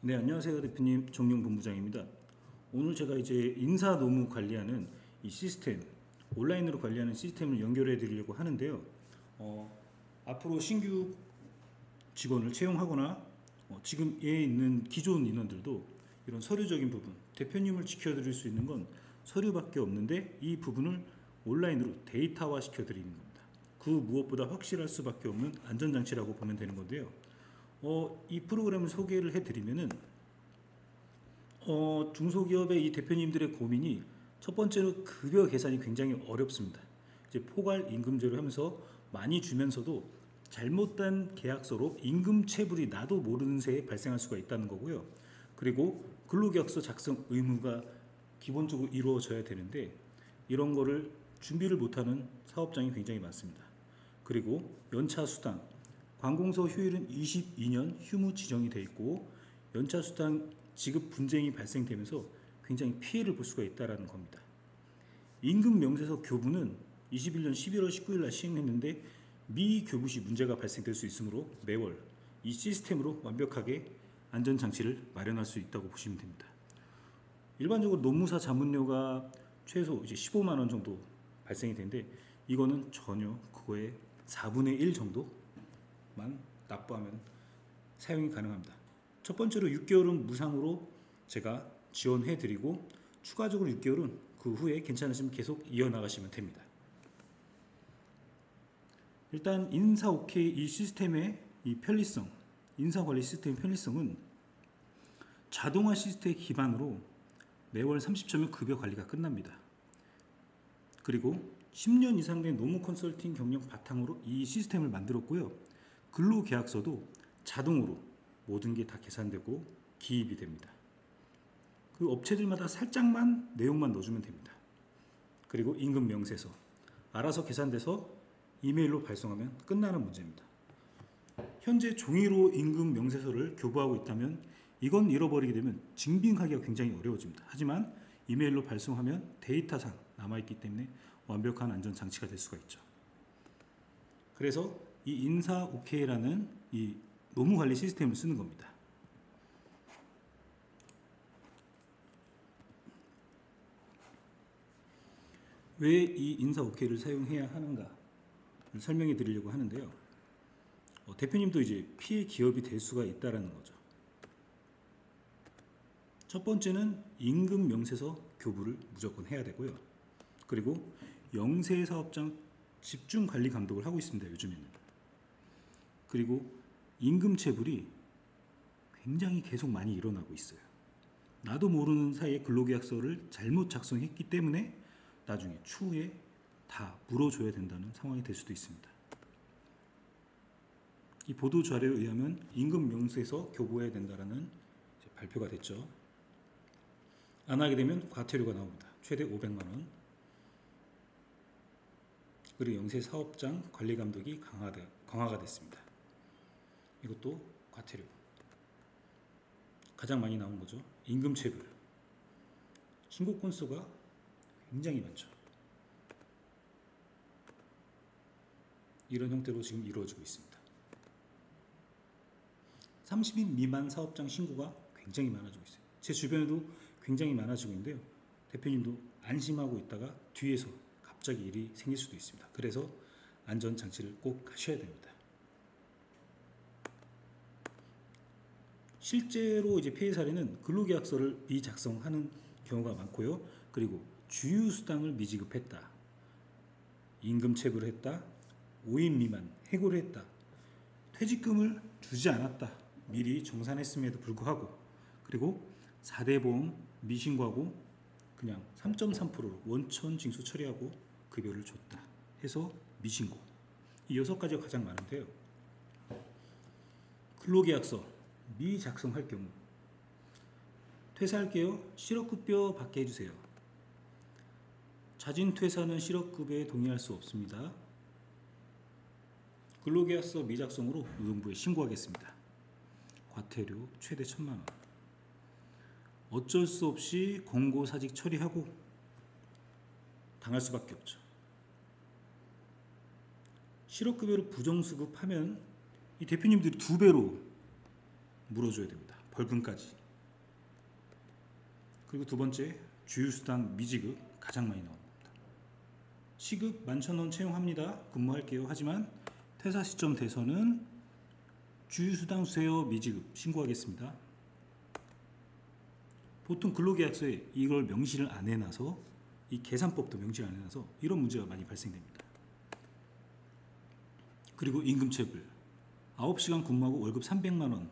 네, 안녕하세요, 대표님. 정용본부장입니다. 오늘 제가 이제 인사 노무 관리하는 이 시스템, 온라인으로 관리하는 시스템을 연결해 드리려고 하는데요. 앞으로 신규 직원을 채용하거나 지금 에 있는 기존 인원들도 이런 서류적인 부분, 대표님을 지켜드릴 수 있는 건 서류밖에 없는데 이 부분을 온라인으로 데이터화 시켜드리는 겁니다. 그 무엇보다 확실할 수밖에 없는 안전장치라고 보면 되는 건데요. 이 프로그램을 소개를 해드리면은 중소기업의 이 대표님들의 고민이 첫 번째로 급여 계산이 굉장히 어렵습니다. 이제 포괄 임금제로 하면서 많이 주면서도 잘못된 계약서로 임금 체불이 나도 모르는 새에 발생할 수가 있다는 거고요. 그리고 근로계약서 작성 의무가 기본적으로 이루어져야 되는데 이런 거를 준비를 못하는 사업장이 굉장히 많습니다. 그리고 연차 수당, 관공서 휴일은 22년 휴무 지정이 돼 있고 연차 수당 지급 분쟁이 발생되면서 굉장히 피해를 볼 수가 있다는 겁니다. 임금 명세서 교부는 21년 11월 19일 날 시행했는데 미교부 시 문제가 발생될 수 있으므로 매월 이 시스템으로 완벽하게 안전장치를 마련할 수 있다고 보시면 됩니다. 일반적으로 노무사 자문료가 최소 이제 15만 원 정도 발생이 되는데 이거는 전혀 그거의 4분의 1 정도만 납부하면 사용이 가능합니다. 첫 번째로 6개월은 무상으로 제가 지원해 드리고 추가적으로 6개월은 그 후에 괜찮으시면 계속 이어나가시면 됩니다. 일단 인사 OK 이 시스템의 이 편리성, 인사관리 시스템의 편리성은 자동화 시스템 기반으로 매월 30초면 급여 관리가 끝납니다. 그리고 10년 이상 된 노무 컨설팅 경력 바탕으로 이 시스템을 만들었고요. 근로계약서도 자동으로 모든 게 다 계산되고 기입이 됩니다. 그 업체들마다 살짝만 내용만 넣어주면 됩니다. 그리고 임금 명세서 알아서 계산돼서 이메일로 발송하면 끝나는 문제입니다. 현재 종이로 임금 명세서를 교부하고 있다면 이건 잃어버리게 되면 증빙하기가 굉장히 어려워집니다. 하지만 이메일로 발송하면 데이터상 남아있기 때문에 완벽한 안전장치가 될 수가 있죠. 그래서 이 인사 OK라는 이 노무관리 시스템을 쓰는 겁니다. 왜 이 인사 OK를 사용해야 하는가 설명해 드리려고 하는데요. 대표님도 이제 피해 기업이 될 수가 있다는 거죠. 첫 번째는 임금 명세서 교부를 무조건 해야 되고요. 그리고 영세사업장 집중관리 감독을 하고 있습니다. 요즘에는. 그리고 임금 체불이 굉장히 계속 많이 일어나고 있어요. 나도 모르는 사이에 근로계약서를 잘못 작성했기 때문에 나중에 추후에 다 물어줘야 된다는 상황이 될 수도 있습니다. 이 보도 자료에 의하면 임금 명세서 교부해야 된다는 발표가 됐죠. 안 하게 되면 과태료가 나옵니다. 최대 500만 원. 그리고 영세 사업장 관리 감독이 강화가 됐습니다. 이것도 과태료. 가장 많이 나온 거죠. 임금 체불. 신고 건수가 굉장히 많죠. 이런 형태로 지금 이루어지고 있습니다. 30인 미만 사업장 신고가 굉장히 많아지고 있어요. 제 주변에도 굉장히 많아지고 있는데요. 대표님도 안심하고 있다가 뒤에서 갑자기 일이 생길 수도 있습니다. 그래서 안전장치를 꼭 하셔야 됩니다. 실제로 이제 폐해 사례는 근로계약서를 미작성하는 경우가 많고요. 그리고 주휴수당을 미지급했다, 임금 체불을 했다, 5인 미만 해고를 했다, 퇴직금을 주지 않았다, 미리 정산했음에도 불구하고, 그리고 4대 보험 미신고하고 그냥 3.3%로 원천 징수 처리하고 급여를 줬다 해서 미신고. 이 6가지가 가장 많은데요. 근로계약서 미작성할 경우 퇴사할게요. 실업급여 받게 해주세요. 자진 퇴사는 실업급여에 동의할 수 없습니다. 근로계약서 미작성으로 노동부에 신고하겠습니다. 과태료 최대 1,000만 원. 어쩔 수 없이 공고사직 처리하고 당할 수밖에 없죠. 실업급여를 부정수급하면 이 대표님들이 2배로 물어줘야 됩니다. 벌금까지. 그리고 두 번째, 주휴수당 미지급 가장 많이 나옵니다. 시급 11,000원 채용합니다. 근무할게요. 하지만 퇴사 시점 돼서는 주휴수당 주세요 미지급 신고하겠습니다. 보통 근로계약서에 이걸 명시를 안 해놔서 이 계산법도 명시를 안 해놔서 이런 문제가 많이 발생됩니다. 그리고 임금체불 9시간 근무하고 월급 300만 원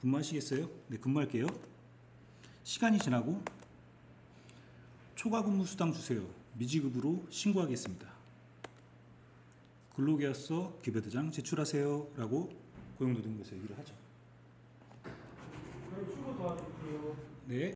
근무하시겠어요? 네, 근무할게요. 시간이 지나고 초과 근무 수당 주세요 미지급으로 신고하겠습니다. 근로계약서 급여도장 제출하세요 라고 고용노동부에서 얘기를 하죠. 그럼 출고 도와줄게요. 네.